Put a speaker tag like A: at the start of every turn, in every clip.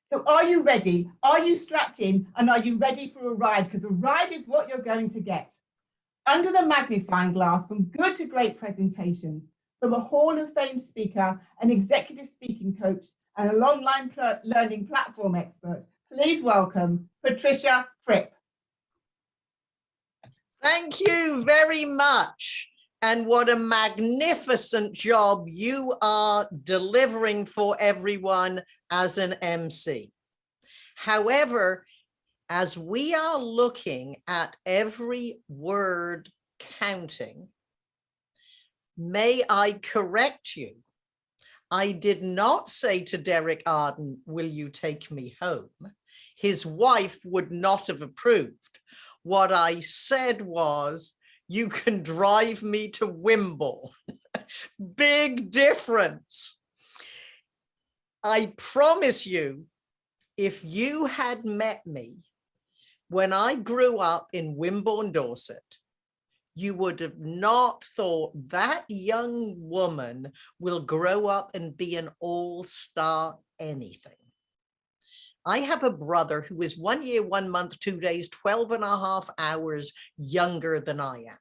A: So are you ready? Are you strapped in? And are you ready for a ride? Because a ride is what you're going to get. Under the magnifying glass, from good to great presentations, from a Hall of Fame speaker, an executive speaking coach, and an online learning platform expert, please welcome Patricia Fripp.
B: Thank you very much. And what a magnificent job you are delivering for everyone as an MC. However, as we are looking at every word counting, may I correct you? I did not say to Derek Arden, will you take me home? His wife would not have approved. What I said was, you can drive me to Wimbledon. Big difference. I promise you, if you had met me when I grew up in Wimborne, Dorset, you would have not thought that young woman will grow up and be an all-star anything. I have a brother who is 1 year, 1 month, 2 days, 12 and a half hours younger than I am.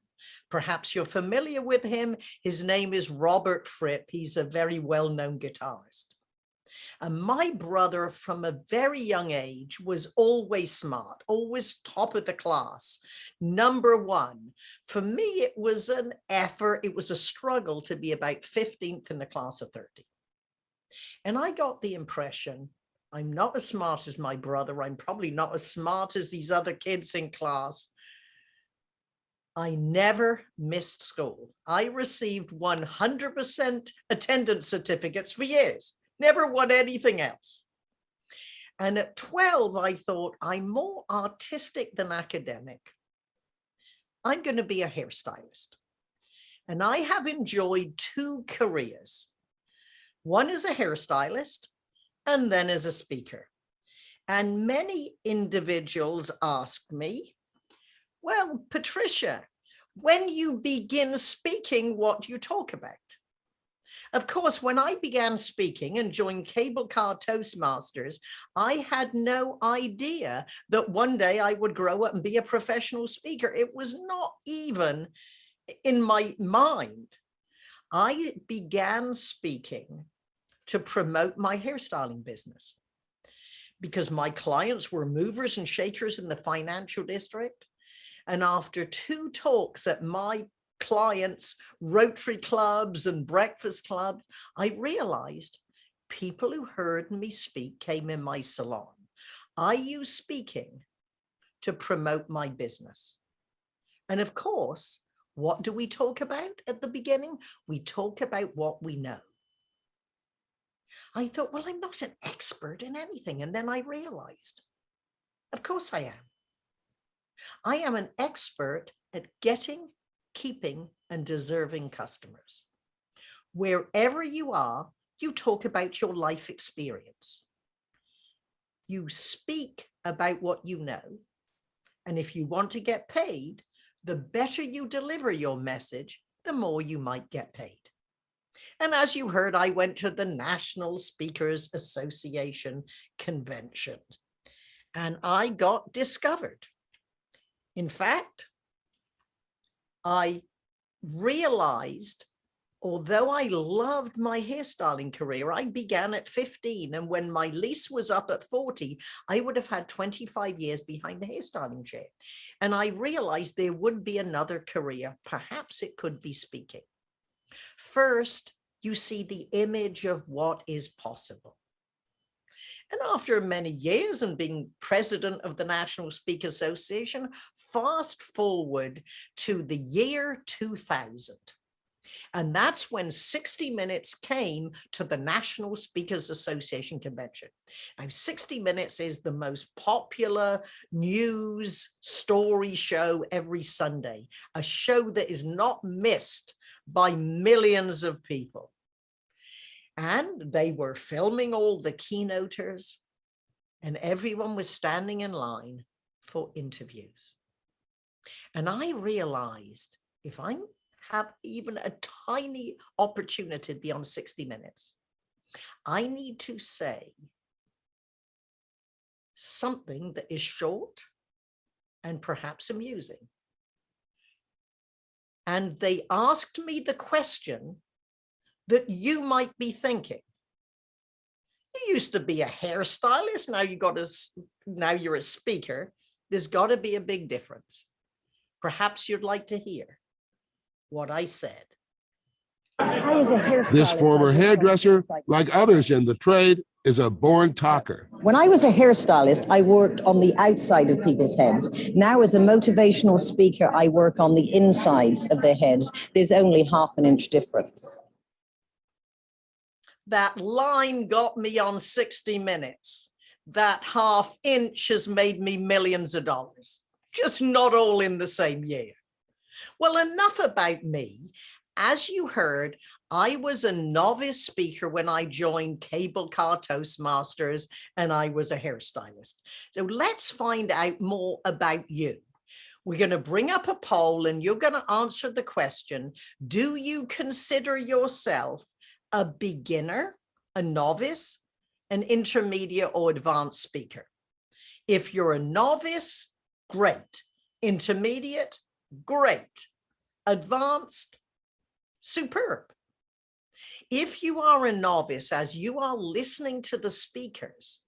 B: Perhaps you're familiar with him. His name is Robert Fripp. He's a very well-known guitarist. And my brother, from a very young age, was always smart, always top of the class, number one. For me, it was an effort. It was a struggle to be about 15th in the class of 30. And I got the impression, I'm not as smart as my brother. I'm probably not as smart as these other kids in class. I never missed school. I received 100% attendance certificates for years. Never won anything else. And at 12, I thought, I'm more artistic than academic. I'm going to be a hairstylist. And I have enjoyed 2 careers. One as a hairstylist and then as a speaker. And many individuals ask me, well, Patricia, when you begin speaking, what do you talk about? Of course, when I began speaking and joined cable car Toastmasters, I had no idea that one day I would grow up and be a professional speaker. It was not even in my mind. I began speaking to promote my hairstyling business because my clients were movers and shakers in the financial district. And after 2 talks at my clients' Rotary clubs and breakfast clubs, I realized people who heard me speak came in my salon. I use speaking to promote my business. And of course, what do we talk about at the beginning? We talk about what we know. I thought, well, I'm not an expert in anything. And then I realized, of course I am. I am an expert at getting, keeping, and deserving customers. Wherever you are, you talk about your life experience. You speak about what you know. And if you want to get paid, the better you deliver your message, the more you might get paid. And as you heard, I went to the National Speakers Association convention and I got discovered. In fact, I realized, although I loved my hairstyling career, I began at 15. And when my lease was up at 40, I would have had 25 years behind the hairstyling chair. And I realized there would be another career. Perhaps it could be speaking. First, you see the image of what is possible. And after many years and being president of the National Speaker Association, fast forward to the year 2000. And that's when 60 Minutes came to the National Speakers Association convention. Now, 60 Minutes is the most popular news story show every Sunday, a show that is not missed by millions of people. And they were filming all the keynoters, and everyone was standing in line for interviews. And I realized if I have even a tiny opportunity to be on 60 Minutes, I need to say something that is short and perhaps amusing. And they asked me the question that you might be thinking. You used to be a hairstylist, now you're a speaker. There's got to be a big difference. Perhaps you'd like to hear what I said.
C: I was a hairstylist.
D: This former hairdresser, like others in the trade, is a born talker.
C: When I was a hairstylist, I worked on the outside of people's heads. Now, as a motivational speaker, I work on the insides of their heads. There's only half an inch difference.
B: That line got me on 60 Minutes. That half inch has made me millions of dollars, just not all in the same year. Well, enough about me. As you heard, I was a novice speaker when I joined cable car Toastmasters, and I was a hairstylist. So let's find out more about you. We're going to bring up a poll and you're going to answer the question, do you consider yourself a beginner, a novice, an intermediate or advanced speaker? If you're a novice, great. Intermediate, great. Advanced, superb. If you are a novice, as you are listening to the speakers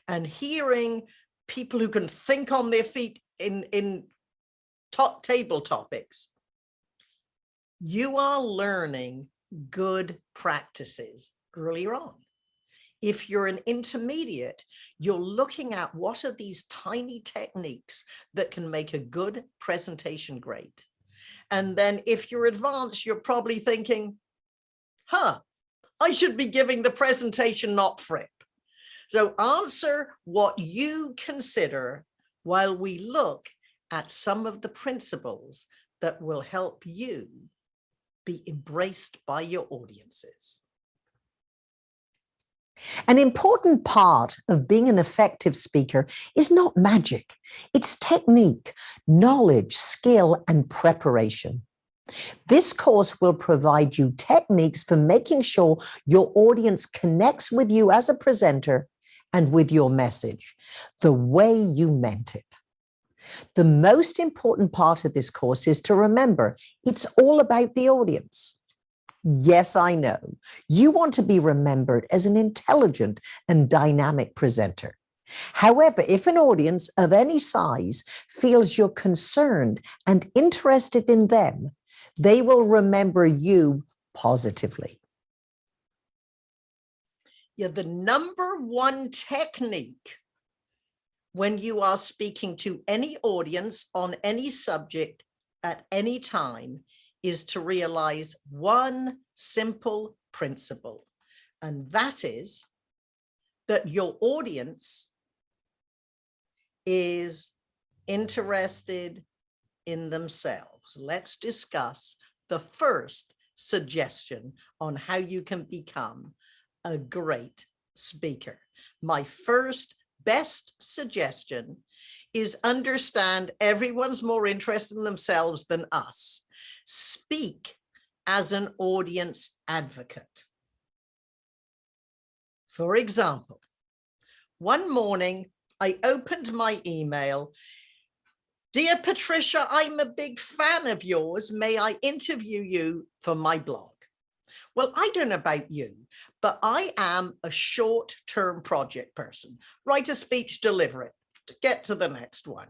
B: and hearing people who can think on their feet in top table topics, you are learning good practices earlier on. If you're an intermediate, you're looking at what are these tiny techniques that can make a good presentation great. And then if you're advanced, you're probably thinking, I should be giving the presentation, not Fripp. So answer what you consider while we look at some of the principles that will help you be embraced by your audiences.
E: An important part of being an effective speaker is not magic. It's technique, knowledge, skill, and preparation. This course will provide you techniques for making sure your audience connects with you as a presenter and with your message, the way you meant it. The most important part of this course is to remember it's all about the audience. Yes, I know. You want to be remembered as an intelligent and dynamic presenter. However, if an audience of any size feels you're concerned and interested in them, they will remember you positively.
B: Yeah, the number one technique when you are speaking to any audience on any subject at any time is to realize one simple principle, and that is that your audience is interested in themselves. Let's discuss the first suggestion on how you can become a great speaker. My first best suggestion is understand everyone's more interested in themselves than us. Speak as an audience advocate. For example, one morning I opened my email. Dear Patricia, I'm a big fan of yours. May I interview you for my blog? Well, I don't know about you, but I am a short-term project person. Write a speech, deliver it, to get to the next one.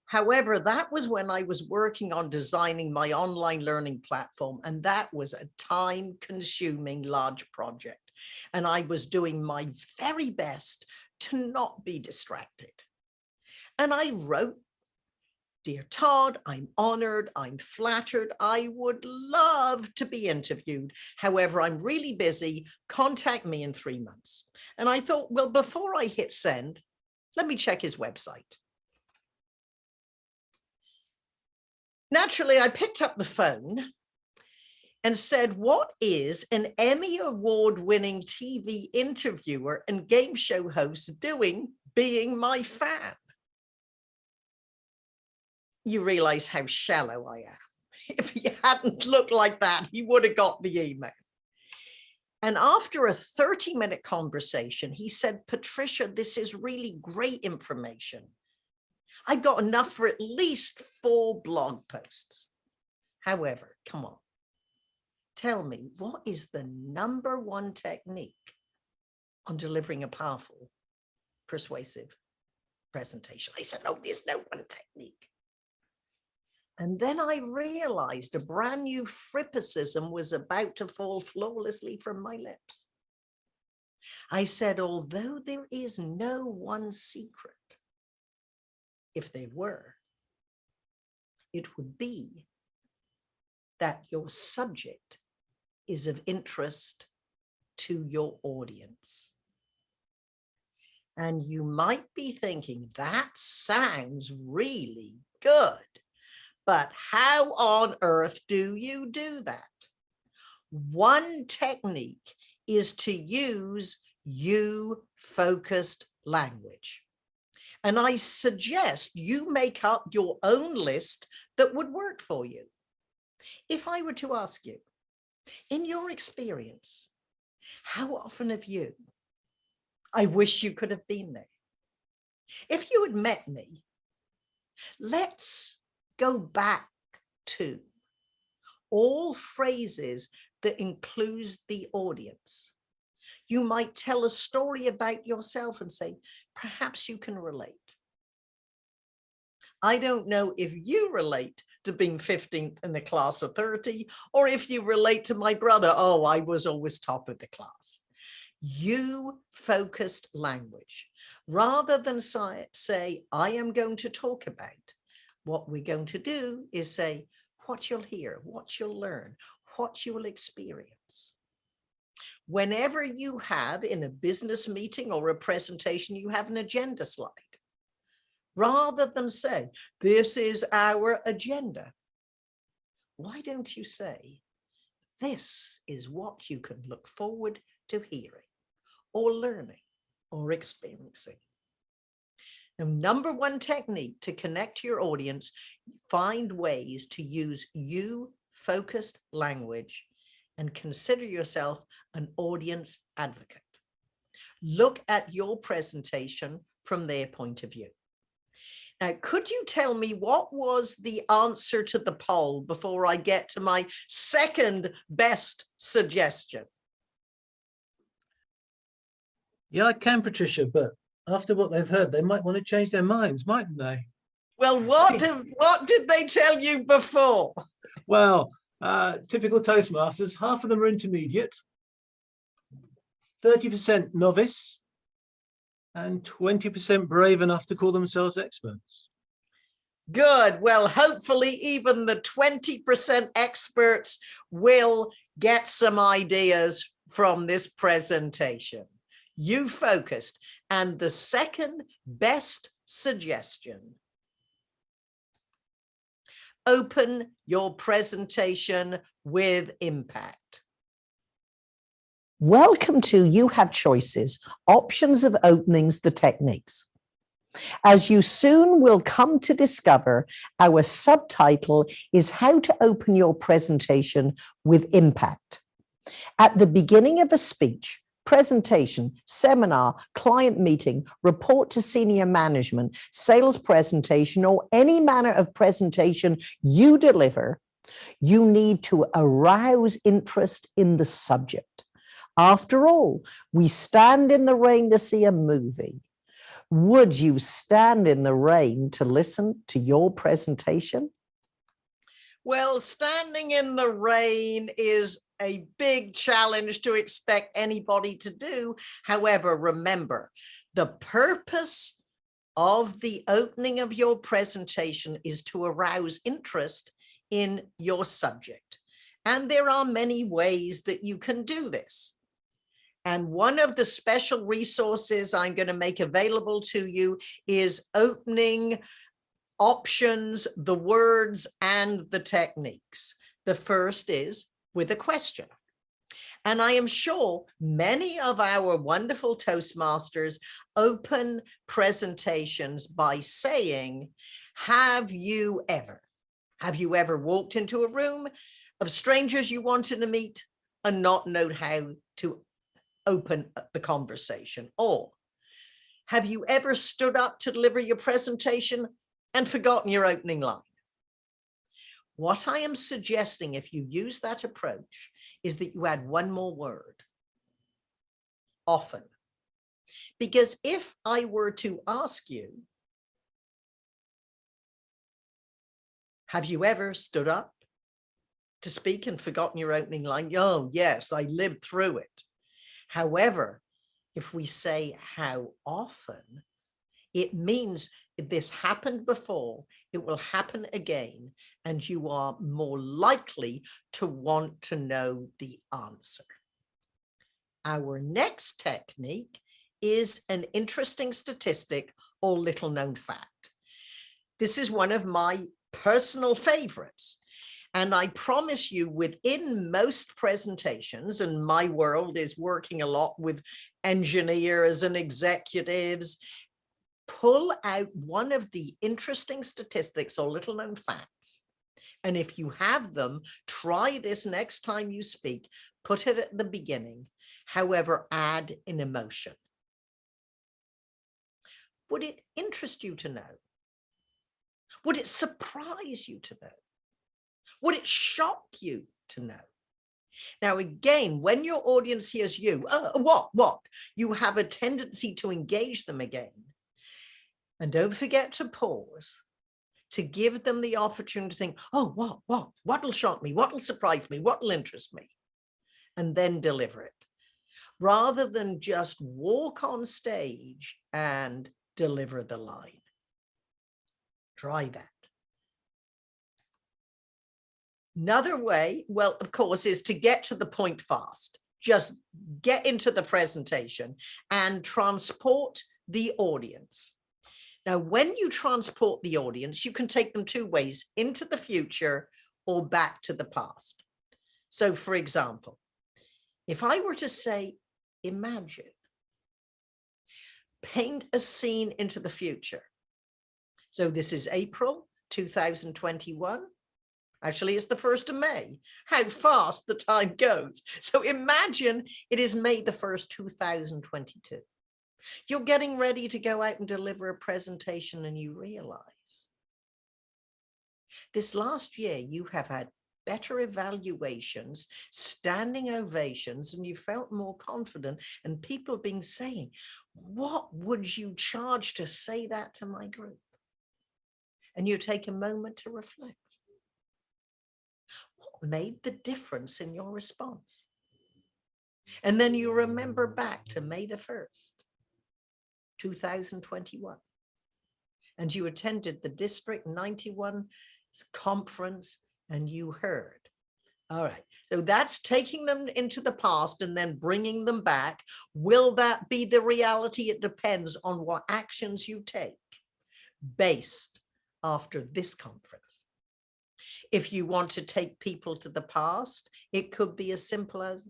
B: However, that was when I was working on designing my online learning platform, and that was a time-consuming large project. And I was doing my very best to not be distracted. And I wrote, Dear Todd, I'm honored, I'm flattered, I would love to be interviewed. However, I'm really busy, contact me in 3 months. And I thought, well, before I hit send, let me check his website. Naturally, I picked up the phone and said, what is an Emmy Award-winning TV interviewer and game show host doing being my fan? You realize how shallow I am. If he hadn't looked like that, he would have got the email. And after a 30-minute conversation, he said, Patricia, this is really great information. I've got enough for at least 4 blog posts. However, come on, tell me, what is the #1 technique on delivering a powerful, persuasive presentation? I said, oh, there's no one technique. And then I realized a brand new Frippicism was about to fall flawlessly from my lips. I said, although there is no one secret, if there were, it would be that your subject is of interest to your audience. And you might be thinking, that sounds really good. But how on earth do you do that? One technique is to use you-focused language. And I suggest you make up your own list that would work for you. If I were to ask you, in your experience, how often have you, I wish you could have been there. If you had met me, let's go back to all phrases that include the audience. You might tell a story about yourself and say, perhaps you can relate. I don't know if you relate to being 15th in the class of 30, or if you relate to my brother, oh, I was always top of the class. You-focused language, rather than say, I am going to talk about. What we're going to do is say what you'll hear, what you'll learn, what you will experience. Whenever you have in a business meeting or a presentation, you have an agenda slide. Rather than say, this is our agenda, why don't you say, this is what you can look forward to hearing or learning or experiencing. Now, #1 technique to connect to your audience, find ways to use you-focused language and consider yourself an audience advocate. Look at your presentation from their point of view. Now, could you tell me what was the answer to the poll before I get to my second best suggestion?
F: Yeah, I can, Patricia, but after what they've heard, they might want to change their minds, mightn't they?
B: Well, what did they tell you before?
F: Well, typical Toastmasters, half of them are intermediate, 30% novice, and 20% brave enough to call themselves experts.
B: Good. Well, hopefully even the 20% experts will get some ideas from this presentation. You focused. And the second best suggestion, open your presentation with impact.
E: Welcome to You Have Choices, Options of Openings, the Techniques. As you soon will come to discover, our subtitle is How to Open Your Presentation with Impact. At the beginning of a speech, presentation, seminar, client meeting, report to senior management, sales presentation, or any manner of presentation you deliver, you need to arouse interest in the subject. After all, we stand in the rain to see a movie. Would you stand in the rain to listen to your presentation?
B: Well, standing in the rain is a big challenge to expect anybody to do. However, remember, the purpose of the opening of your presentation is to arouse interest in your subject. And there are many ways that you can do this. And one of the special resources I'm going to make available to you is opening options, the words and the techniques. The first is with a question. And I am sure many of our wonderful Toastmasters open presentations by saying, have you ever walked into a room of strangers you wanted to meet and not know how to open the conversation? Or have you ever stood up to deliver your presentation and forgotten your opening line? What I am suggesting, if you use that approach, is that you add one more word, often. Because if I were to ask you, have you ever stood up to speak and forgotten your opening line? Oh, yes, I lived through it. However, if we say how often, it means this happened before, it will happen again, and you are more likely to want to know the answer. Our next technique is an interesting statistic or little known fact. This is one of my personal favorites. And I promise you, within most presentations, and my world is working a lot with engineers and executives, pull out one of the interesting statistics or little known facts. And if you have them, try this next time you speak, put it at the beginning, however, add an emotion. Would it interest you to know? Would it surprise you to know? Would it shock you to know? Now, again, when your audience hears you, what? You have a tendency to engage them again. And don't forget to pause, to give them the opportunity to think, oh, what'll shock me? What'll surprise me? What'll interest me? And then deliver it. Rather than just walk on stage and deliver the line. Try that. Another way, well, of course, is to get to the point fast. Just get into the presentation and transport the audience. Now, when you transport the audience, you can take them two ways, into the future or back to the past. So, for example, if I were to say, imagine, paint a scene into the future. So this is April 2021. Actually, it's the 1st of May. How fast the time goes. So imagine it is May the 1st, 2022. You're getting ready to go out and deliver a presentation and you realize this last year you have had better evaluations, standing ovations, and you felt more confident, and people have been saying, what would you charge to say that to my group? And you take a moment to reflect. What made the difference in your response? And then you remember back to May the 1st, 2021. And you attended the District 91 conference and you heard. All right, so that's taking them into the past and then bringing them back. Will that be the reality? It depends on what actions you take based after this conference. If you want to take people to the past, it could be as simple as,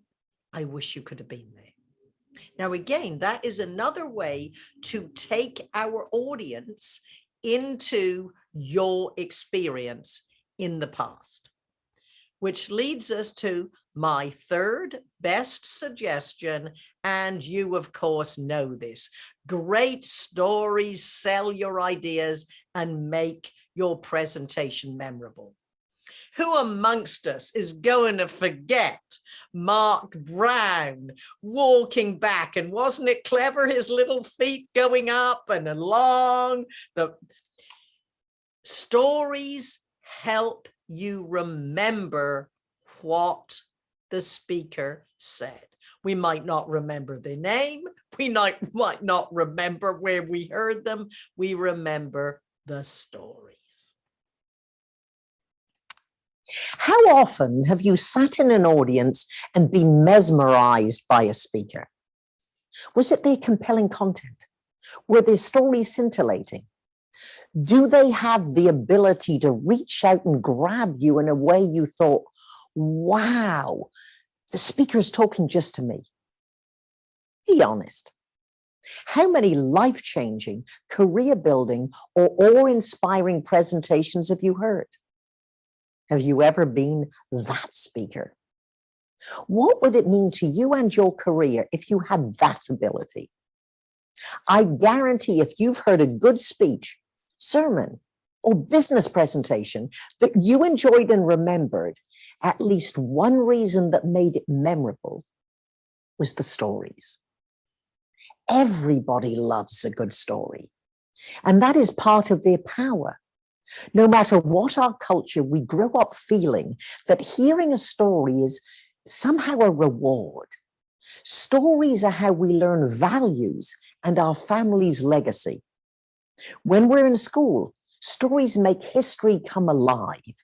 B: I wish you could have been there. Now, again, that is another way to take our audience into your experience in the past, which leads us to my third best suggestion. And you, of course, know this. Great stories, sell your ideas, and make your presentation memorable. Who amongst us is going to forget Mark Brown walking back? And wasn't it clever, his little feet going up and along? The stories help you remember what the speaker said. We might not remember their name. We might not remember where we heard them. We remember the stories.
E: How often have you sat in an audience and been mesmerized by a speaker? Was it their compelling content? Were their stories scintillating? Do they have the ability to reach out and grab you in a way you thought, wow, the speaker is talking just to me? Be honest. How many life-changing, career-building, or awe-inspiring presentations have you heard? Have you ever been that speaker? What would it mean to you and your career if you had that ability? I guarantee if you've heard a good speech, sermon, or business presentation that you enjoyed and remembered, at least one reason that made it memorable was the stories. Everybody loves a good story, and that is part of their power. No matter what our culture, we grow up feeling that hearing a story is somehow a reward. Stories are how we learn values and our family's legacy. When we're in school, stories make history come alive.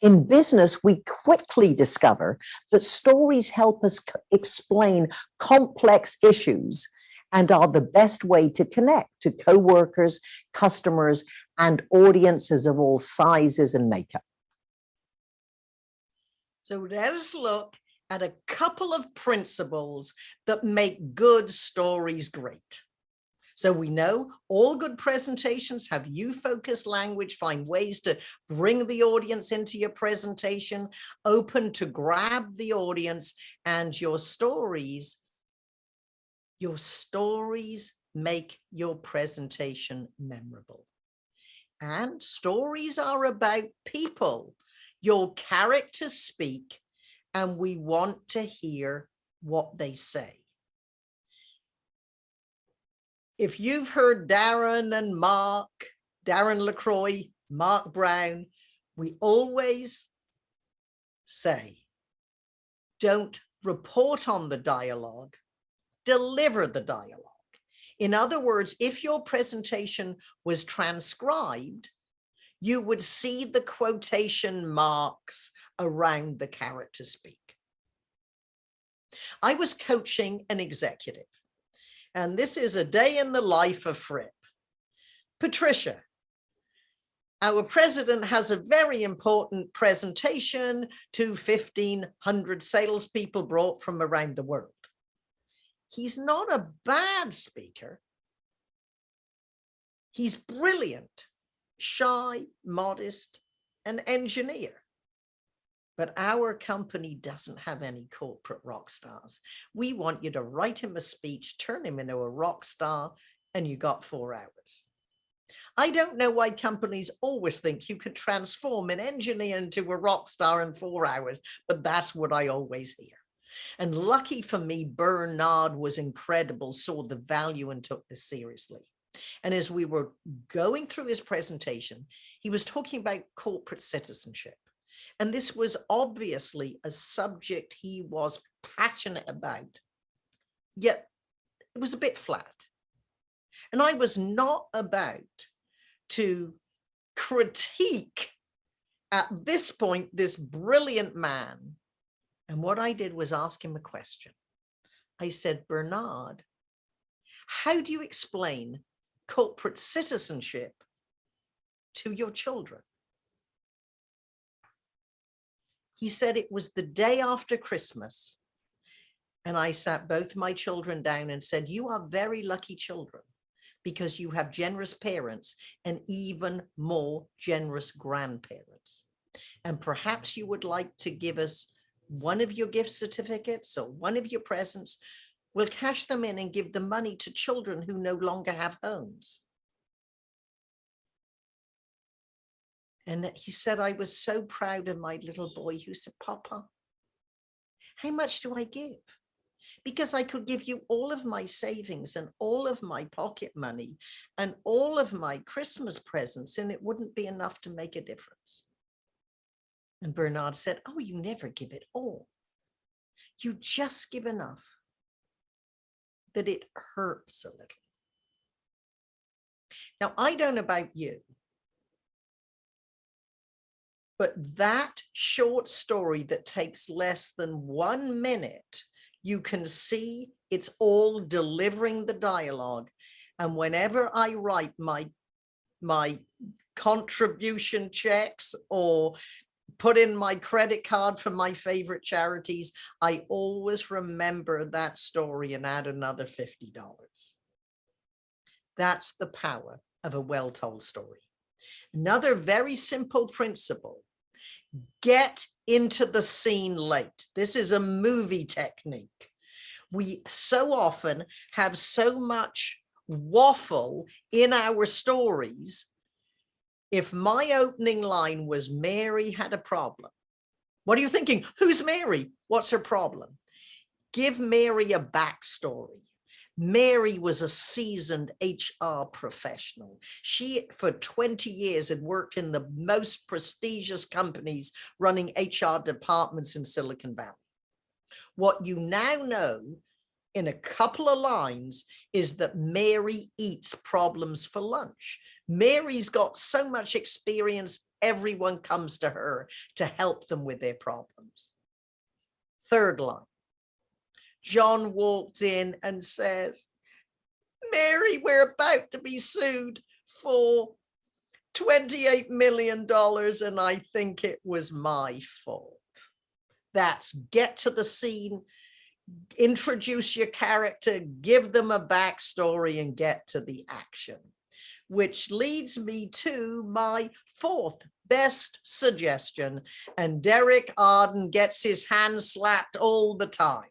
E: In business, we quickly discover that stories help us explain complex issues and are the best way to connect to co-workers, customers, and audiences of all sizes and makeup.
B: So let us look at a couple of principles that make good stories great. So we know all good presentations have you-focused language, find ways to bring the audience into your presentation, open to grab the audience, and your stories make your presentation memorable. And stories are about people. Your characters speak, and we want to hear what they say. If you've heard Darren and Mark, Darren LaCroix, Mark Brown, we always say, don't report on the dialogue, deliver the dialogue. In other words, if your presentation was transcribed, you would see the quotation marks around the character speak. I was coaching an executive, and this is a day in the life of Fripp. Patricia, our president has a very important presentation to 1,500 salespeople brought from around the world. He's not a bad speaker. He's brilliant, shy, modest, an engineer. But our company doesn't have any corporate rock stars. We want you to write him a speech, turn him into a rock star, and you got 4 hours. I don't know why companies always think you could transform an engineer into a rock star in 4 hours, but that's what I always hear. And lucky for me, Bernard was incredible, saw the value and took this seriously. And as we were going through his presentation, he was talking about corporate citizenship. And this was obviously a subject he was passionate about, yet it was a bit flat. And I was not about to critique at this point this brilliant man. And what I did was ask him a question. I said, Bernard, how do you explain corporate citizenship to your children? He said it was the day after Christmas. And I sat both my children down and said, you are very lucky children because you have generous parents and even more generous grandparents. And perhaps you would like to give us one of your gift certificates or one of your presents. We'll cash them in and give the money to children who no longer have homes. And he said, I was so proud of my little boy who said, Papa, how much do I give? Because I could give you all of my savings and all of my pocket money and all of my Christmas presents, and it wouldn't be enough to make a difference. And Bernard said, oh, you never give it all. You just give enough that it hurts a little. Now, I don't know about you, but that short story that takes less than 1 minute, you can see it's all delivering the dialogue. And whenever I write my contribution checks or put in my credit card for my favorite charities, I always remember that story and add another $50. That's the power of a well-told story. Another very simple principle. Get into the scene late. This is a movie technique. We so often have so much waffle in our stories. If my opening line was Mary had a problem, what are you thinking? Who's Mary? What's her problem? Give Mary a backstory. Mary was a seasoned HR professional. She, for 20 years, had worked in the most prestigious companies running HR departments in Silicon Valley. What you now know in a couple of lines is that Mary eats problems for lunch. Mary's got so much experience, everyone comes to her to help them with their problems. Third line. John walked in and says, Mary, we're about to be sued for $28 million, and I think it was my fault. That's get to the scene, introduce your character, give them a backstory, and get to the action. Which leads me to my fourth best suggestion, and Derek Arden gets his hand slapped all the time.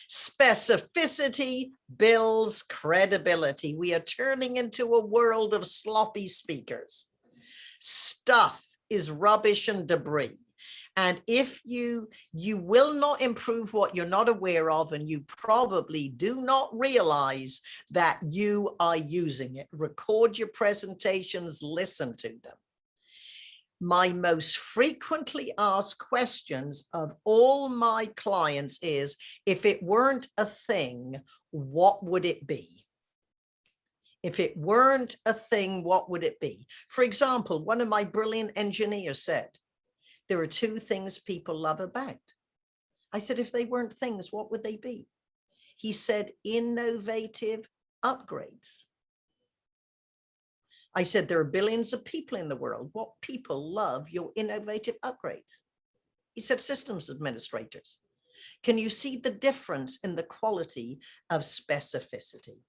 B: Specificity builds credibility. We are turning into a world of sloppy speakers. Stuff is rubbish and debris. And if you will not improve what you're not aware of, and you probably do not realize that you are using it. Record your presentations, listen to them. My most frequently asked questions of all my clients is, if it weren't a thing, what would it be? If it weren't a thing, what would it be? For example, one of my brilliant engineers said, there are two things people love about. I said, if they weren't things, what would they be? He said, innovative upgrades. I said, there are billions of people in the world. What people love your innovative upgrades? He said, systems administrators. Can you see the difference in the quality of specificity?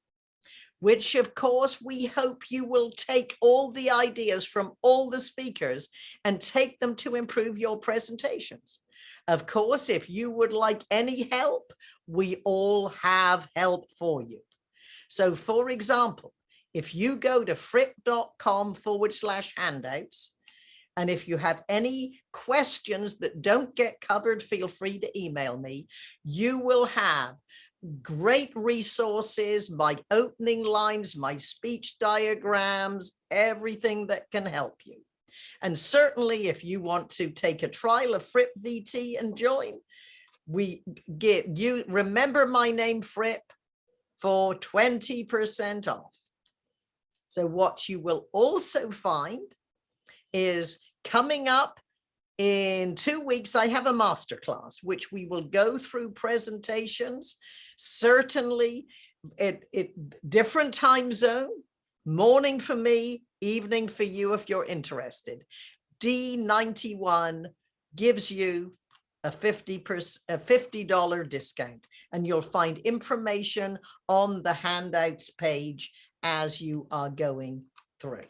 B: Which, of course, we hope you will take all the ideas from all the speakers and take them to improve your presentations. Of course, if you would like any help, we all have help for you. So, for example, if you go to fripp.com/handouts, and if you have any questions that don't get covered, feel free to email me. You will have great resources, my opening lines, my speech diagrams, everything that can help you. And certainly if you want to take a trial of Fripp VT and join, we give you, remember my name, Fripp, for 20% off. So what you will also find is coming up in 2 weeks, I have a masterclass, which we will go through presentations, certainly different time zone, morning for me, evening for you if you're interested. D91 gives you a $50 discount, and you'll find information on the handouts page as you are going through.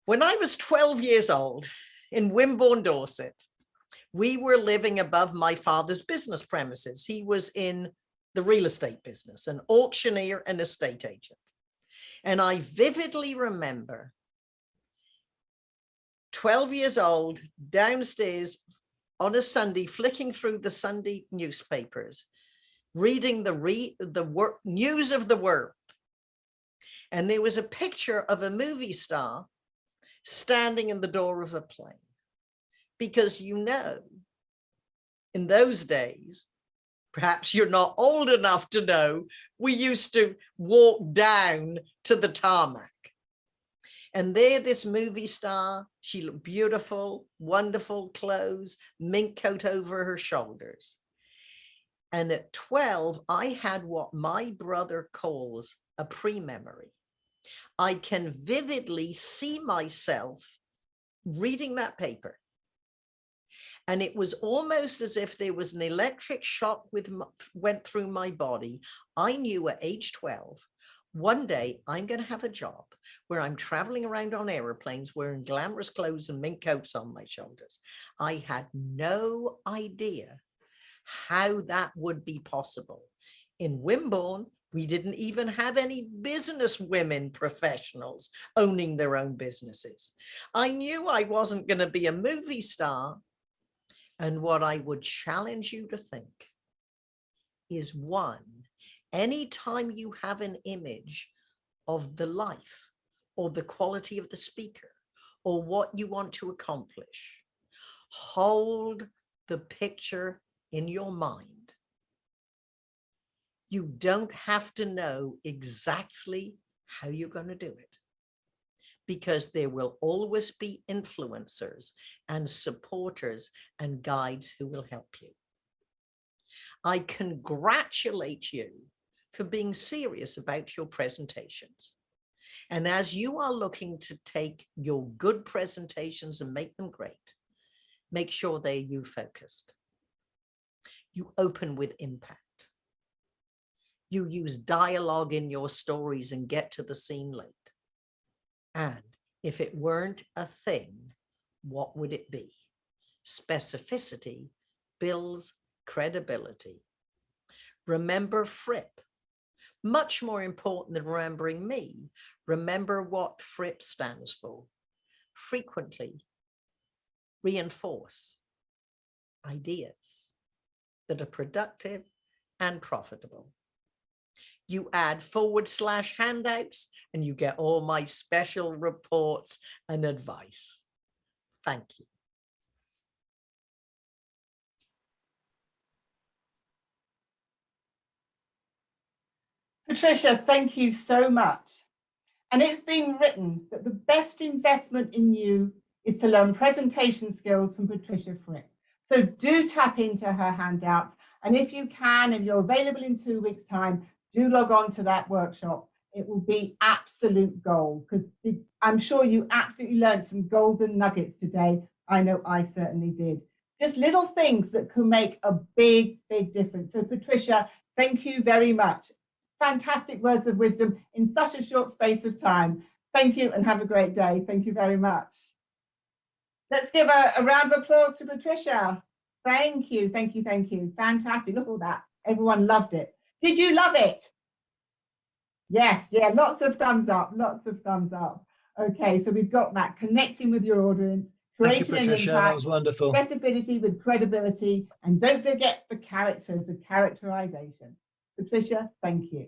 B: When I was 12 years old in Wimborne, Dorset, we were living above my father's business premises. He was in the real estate business, an auctioneer and estate agent. And I vividly remember 12 years old, downstairs on a Sunday, flicking through the Sunday newspapers, reading the news of the world. And there was a picture of a movie star standing in the door of a plane. Because, you know, in those days, perhaps you're not old enough to know, we used to walk down to the tarmac. And there, this movie star, she looked beautiful, wonderful clothes, mink coat over her shoulders. And at 12, I had what my brother calls a pre-memory. I can vividly see myself reading that paper. And it was almost as if there was an electric shock went through my body. I knew at age 12 One day I'm going to have a job where I'm traveling around on aeroplanes wearing glamorous clothes and mink coats on my shoulders. I had no idea how that would be possible. In Wimborne, we didn't even have any business women professionals owning their own businesses. I knew I wasn't going to be a movie star. And what I would challenge you to think is, one, anytime you have an image of the life or the quality of the speaker or what you want to accomplish, hold the picture in your mind. You don't have to know exactly how you're going to do it, because there will always be influencers and supporters and guides who will help you. I congratulate you for being serious about your presentations. And as you are looking to take your good presentations and make them great, make sure they're you focused. You open with impact. You use dialogue in your stories and get to the scene late. And if it weren't a thing, what would it be? Specificity builds credibility. Remember Fripp. Much more important than remembering me, remember what Fripp stands for. Frequently reinforce ideas that are productive and profitable. You add / handouts and you get all my special reports and advice. Thank you.
A: Patricia, thank you so much. And it's been written that the best investment in you is to learn presentation skills from Patricia Fripp. So do tap into her handouts. And if you can, and you're available in 2 weeks' time, do log on to that workshop. It will be absolute gold, because I'm sure you absolutely learned some golden nuggets today. I know I certainly did. Just little things that can make a big, big difference. So Patricia, thank you very much. Fantastic words of wisdom in such a short space of time. Thank you and have a great day. Thank you very much. Let's give a round of applause to Patricia. Thank you, thank you, thank you. Fantastic, look at all that. Everyone loved it. Did you love it? Yes, yeah, lots of thumbs up, lots of thumbs up. Okay, so we've got that, connecting with your audience, creating an
F: Patricia.
A: impact,
F: That was wonderful.
A: specificity with credibility, and don't forget the characters, the characterization. Patricia, thank you.